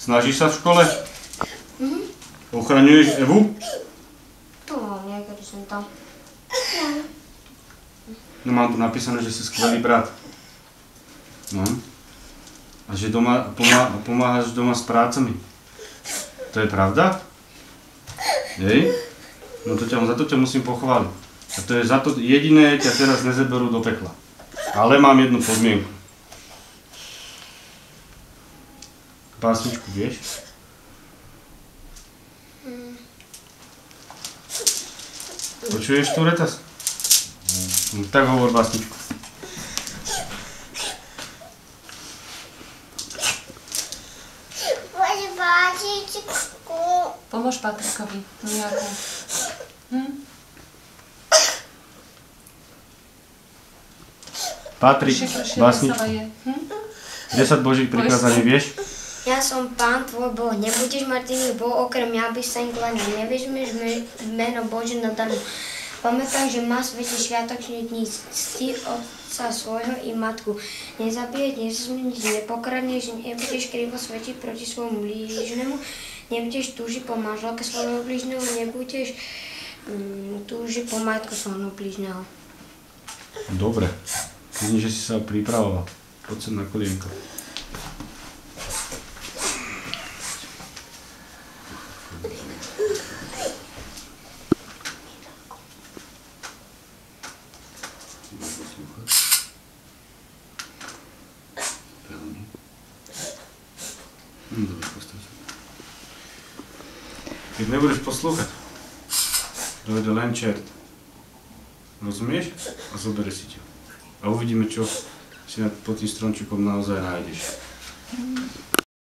Snažíš sa v škole? Ochraňuješ Evu? No, niekedy som tam. No mám tu napísané, že si skvelý brat. No. A že doma pomáhaš doma s prácami. To je pravda? Hej? No za to ťa musím pochváliť. A to je za to jediné, ťa teraz nezeberú do pekla. Ale mám jednu podmienku. Básničku vieš? Počuješ tu retas? Tak hovor básničku. Pomôž Patrikovi. Nejakú. Patrik, básničku. 10 Božích prikázaní vieš? Ja som Pán tvoj Boh, nebudeš mať iný Boh, okrem mňa by sa im kláňal. Nevezmeš meno Bože nadarmo. Pamätaj, že má svätý sviatočný dní, cti otca svojho i matku. Nezabiješ, nezmeniš, nepokradneš, nebudeš krivo svedčiť proti svojmu blížnemu, nebudeš túžiť po manželke svojho blížneho, nebudeš túžiť po majetku svojho blížneho. Dobre. Vidím, že si sa pripravoval. Poď sem na kolienko. Dobre, postav sa. Keď nebudeš poslúchať, dojde len čert. Rozumieš? A zoberie si ťa. A uvidíme, čo si pod tým stromčekom naozaj nájdeš.